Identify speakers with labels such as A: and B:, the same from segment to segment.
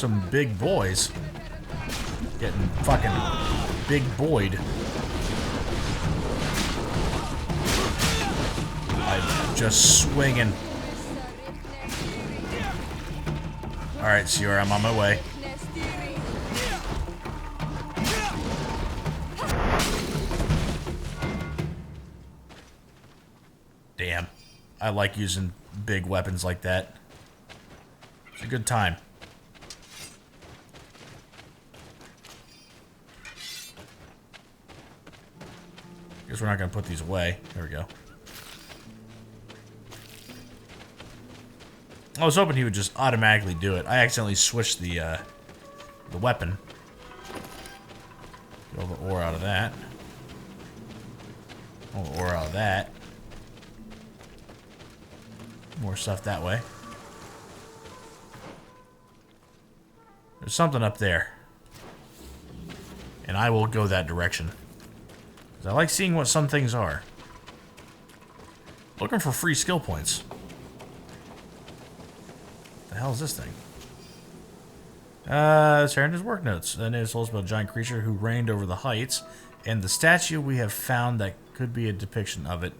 A: some big boys. Getting fucking big boyed. I'm just swinging. Alright, Sierra, I'm on my way. Damn. I like using big weapons like that. It's a good time. Guess we're not going to put these away. There we go. I was hoping he would just automatically do it. I accidentally switched the weapon. Get all the ore out of that. All the ore out of that. More stuff that way. There's something up there. And I will go that direction. Because I like seeing what some things are. Looking for free skill points. The hell is this thing? Sarenda's work notes. The native told us about a giant creature who reigned over the heights, and the statue we have found that could be a depiction of it.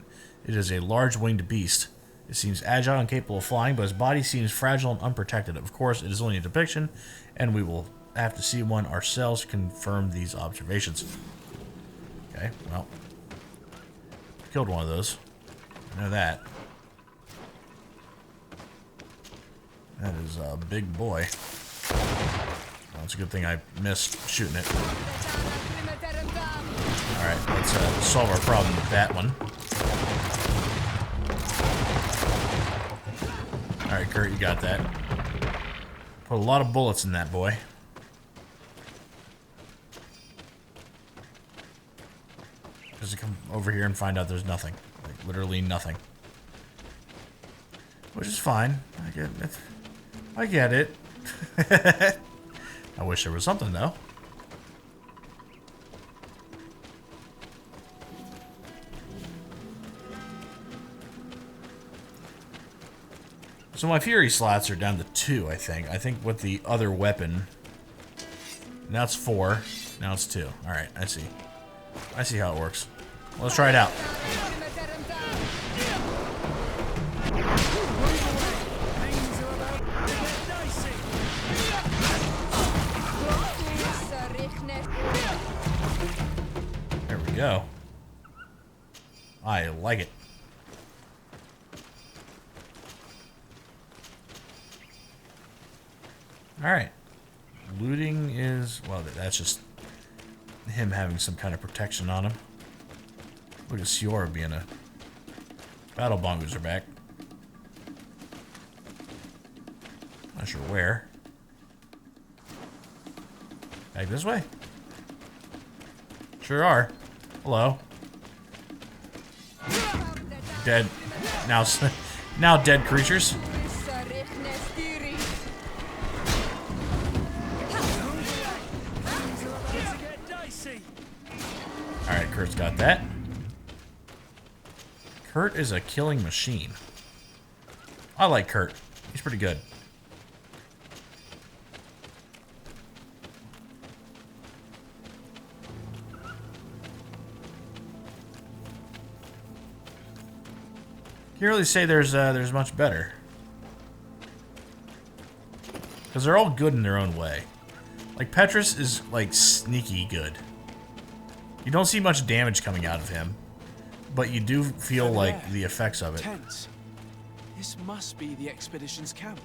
A: It is a large winged beast. It seems agile and capable of flying, but its body seems fragile and unprotected. Of course, it is only a depiction, and we will have to see one ourselves to confirm these observations. Okay, well. Killed one of those. I know that. That is a big boy. Well, it's a good thing I missed shooting it. Alright, let's solve our problem with that one. Alright, Kurt, you got that. Put a lot of bullets in that boy. Just to come over here and find out there's nothing. Like, literally nothing. Which is fine. I get it. I wish there was something, though. So my Fury slots are down to 2, I think. I think with the other weapon... Now it's 4. Now it's 2. Alright, I see. I see how it works. Well, let's try it out. There we go. I like it. Alright. Looting is... Well, that's just him having some kind of protection on him. Look at Siora being a... Battle bongos are back. Not sure where. Back this way? Sure are. Hello. Dead. Now dead creatures. Alright, Kurt's got that. Kurt is a killing machine. I like Kurt. He's pretty good. Can't really say there's much better. Because they're all good in their own way. Like, Petrus is, like, sneaky good. You don't see much damage coming out of him, but you do feel like the effects of it.
B: Tents. This must be the expedition's camp.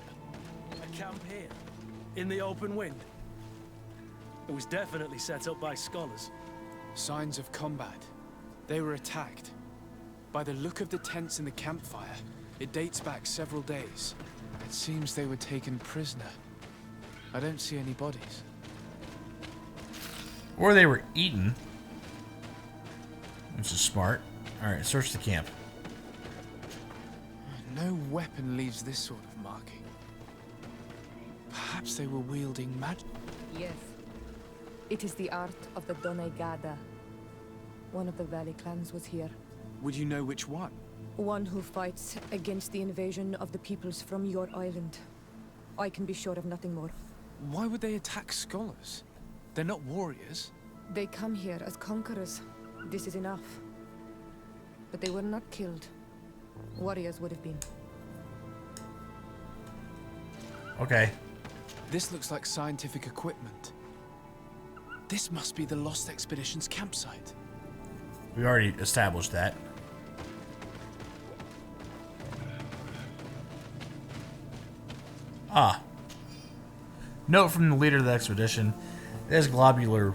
C: A camp here, in the open wind. It was definitely set up by scholars.
B: Signs of combat. They were attacked. By the look of the tents in the campfire, it dates back several days. It seems they were taken prisoner. I don't see any bodies.
A: Or they were eaten. Which is smart. Alright, search the camp.
B: No weapon leaves this sort of marking. Perhaps they were wielding magic.
D: Yes. It is the art of the Donegada. One of the valley clans was here.
B: Would you know which one?
D: One who fights against the invasion of the peoples from your island. I can be sure of nothing more.
B: Why would they attack scholars? They're not warriors.
D: They come here as conquerors. This is enough. But they were not killed. Warriors would have been.
A: Okay.
B: This looks like scientific equipment. This must be the Lost Expedition's campsite.
A: We already established that. Ah. Note from the leader of the expedition. This globular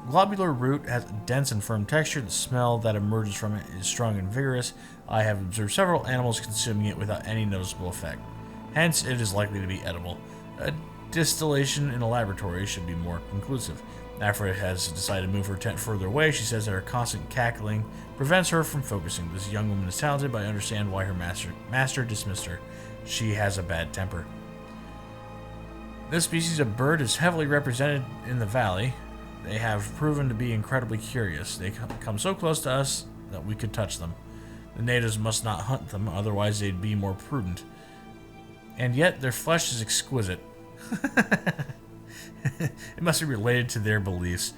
A: root has a dense and firm texture. The smell that emerges from it is strong and vigorous. I have observed several animals consuming it without any noticeable effect. Hence, it is likely to be edible. A distillation in a laboratory should be more conclusive. After it has decided to move her tent further away, she says that her constant cackling prevents her from focusing. This young woman is talented, but I understand why her master dismissed her. She has a bad temper. This species of bird is heavily represented in the valley. They have proven to be incredibly curious. They come so close to us that we could touch them. The natives must not hunt them, otherwise they'd be more prudent. And yet their flesh is exquisite. It must be related to their beliefs.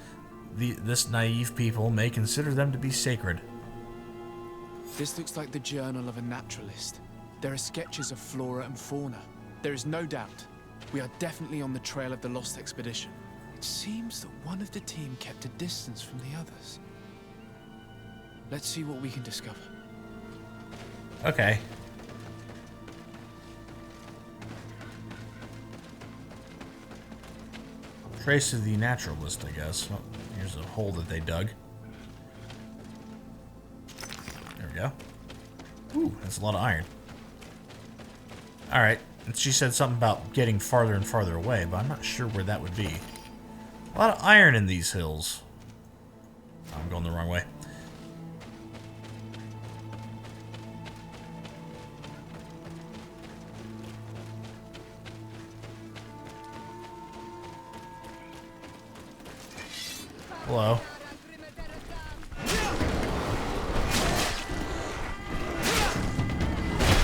A: This naive people may consider them to be sacred.
B: This looks like the journal of a naturalist. There are sketches of flora and fauna. There is no doubt. We are definitely on the trail of the Lost Expedition. It seems that one of the team kept a distance from the others. Let's see what we can discover.
A: Okay. Trace of the naturalist, I guess. Oh, here's a hole that they dug. There we go. Ooh, that's a lot of iron. Alright, and she said something about getting farther and farther away, but I'm not sure where that would be. A lot of iron in these hills. I'm going the wrong way. Hello.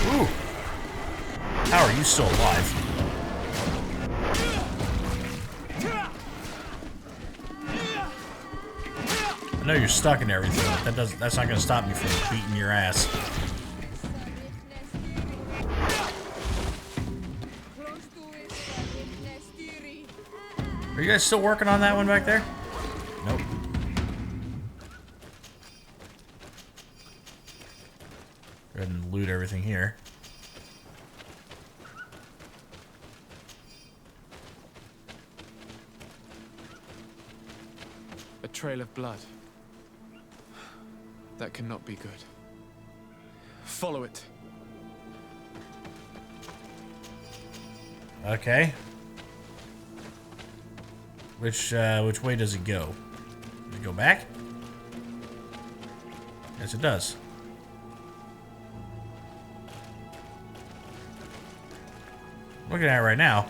A: Ooh. How are you still alive? I know you're stuck in everything, but that's not gonna stop me from beating your ass. Are you guys still working on that one back there? Nope. Go ahead and loot everything here.
B: A trail of blood. That cannot be good. Follow it.
A: Okay. Which way does it go? Does it go back? Yes, it does. Looking at it right now.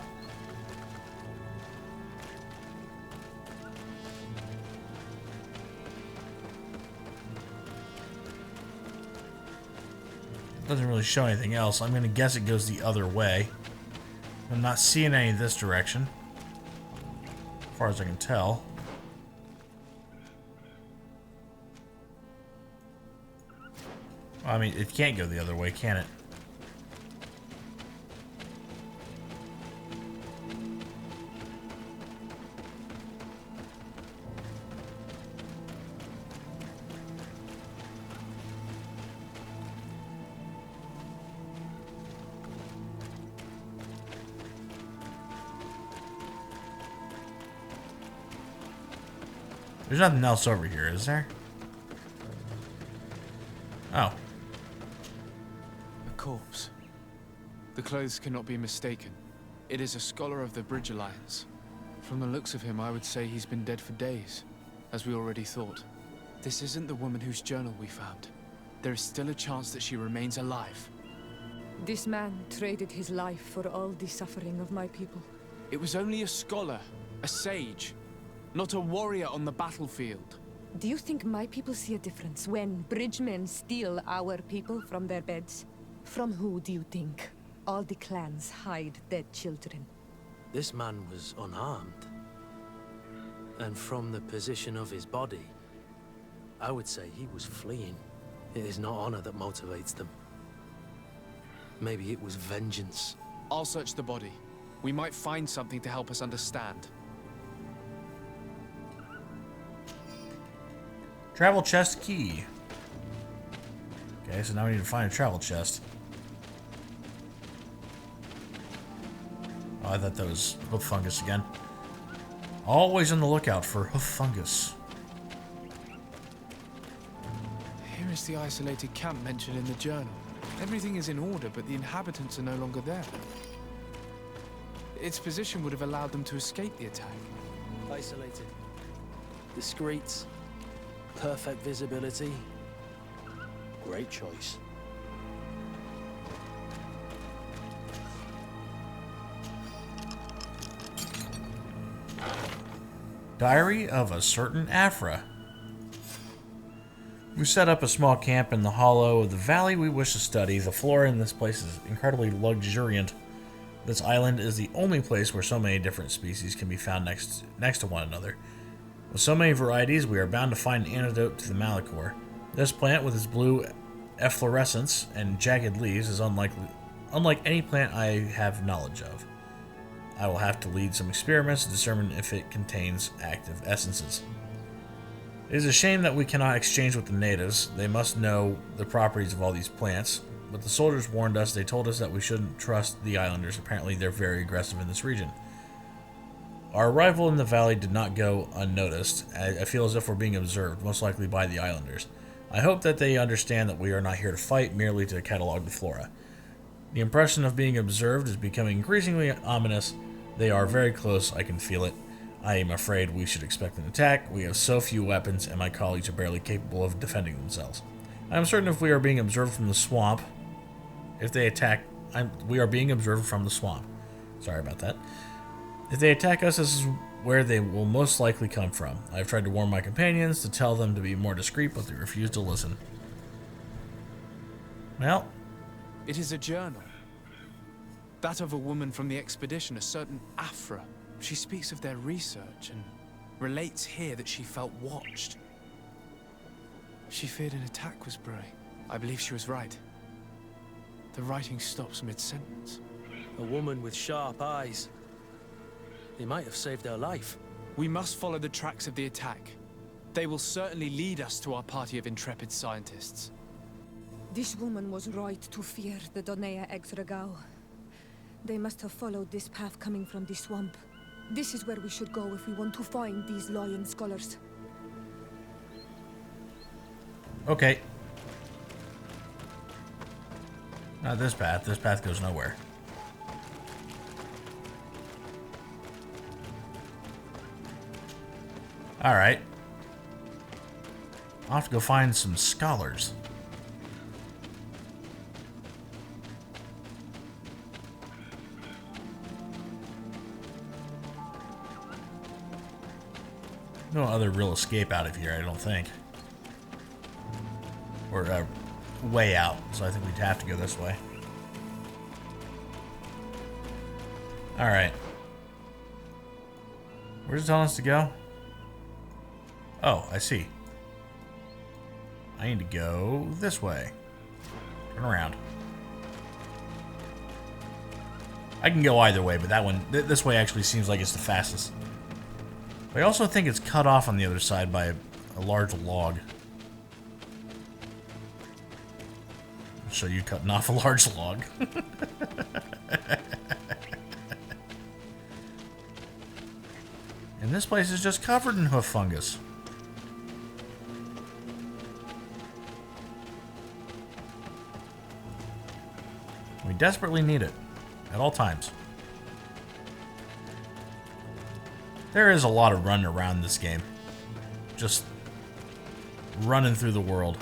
A: Doesn't really show anything else. I'm gonna guess it goes the other way. I'm not seeing any in this direction, as far as I can tell. Well, I mean, it can't go the other way, can it? There's nothing else over here, is there? Oh.
B: A corpse. The clothes cannot be mistaken. It is a scholar of the Bridge Alliance. From the looks of him, I would say he's been dead for days, as we already thought. This isn't the woman whose journal we found. There is still a chance that she remains alive.
D: This man traded his life for all the suffering of my people.
B: It was only a scholar, a sage, not a warrior on the battlefield.
D: Do you think my people see a difference when bridgemen steal our people from their beds? From who do you think all the clans hide dead children?
C: This man was unarmed. And from the position of his body, I would say he was fleeing. It is not honor that motivates them. Maybe it was vengeance.
B: I'll search the body. We might find something to help us understand.
A: Travel chest key. Okay, so now we need to find a travel chest. Oh, I thought that was hoof fungus again. Always on the lookout for hoof fungus.
B: Here is the isolated camp mentioned in the journal. Everything is in order, but the inhabitants are no longer there. Its position would have allowed them to escape the attack.
C: Isolated. Discreet. Perfect visibility. Great choice.
A: Diary of a certain Afra. We set up a small camp in the hollow of the valley we wish to study. The flora in this place is incredibly luxuriant. This island is the only place where so many different species can be found next to one another. With so many varieties, we are bound to find an antidote to the Malachor. This plant, with its blue efflorescence and jagged leaves, is unlike any plant I have knowledge of. I will have to lead some experiments to determine if it contains active essences. It is a shame that we cannot exchange with the natives. They must know the properties of all these plants. But the soldiers warned us. They told us that we shouldn't trust the islanders. Apparently they're very aggressive in this region. Our arrival in the valley did not go unnoticed. I feel as if we're being observed, most likely by the islanders. I hope that they understand that we are not here to fight, merely to catalog the flora. The impression of being observed is becoming increasingly ominous. They are very close, I can feel it. I am afraid we should expect an attack. We have so few weapons, and my colleagues are barely capable of defending themselves. I am certain if we are being observed from the swamp, if they attack, we are being observed from the swamp. Sorry about that. If they attack us, this is where they will most likely come from. I have tried to warn my companions to tell them to be more discreet, but they refuse to listen. Well,
B: It is a journal. That of a woman from the expedition, a certain Afra. She speaks of their research and relates here that she felt watched. She feared an attack was brewing. I believe she was right. The writing stops mid-sentence.
C: A woman with sharp eyes. They might have saved her life.
B: We must follow the tracks of the attack. They will certainly lead us to our party of intrepid scientists.
D: This woman was right to fear the Donea Exregao. They must have followed this path coming from the swamp. This is where we should go if we want to find these lion scholars.
A: okay. Not this path. This path goes nowhere. Alright. I'll have to go find some scholars. No other real escape out of here, I don't think. Or way out, so I think we'd have to go this way. Alright. Where's it telling us to go? Oh, I see. I need to go this way. Turn around. I can go either way, but that one, this way actually seems like it's the fastest. But I also think it's cut off on the other side by a large log. I'll show you cutting off a large log. And this place is just covered in hoof fungus. We desperately need it at all times. There is a lot of running around this game. Just running through the world.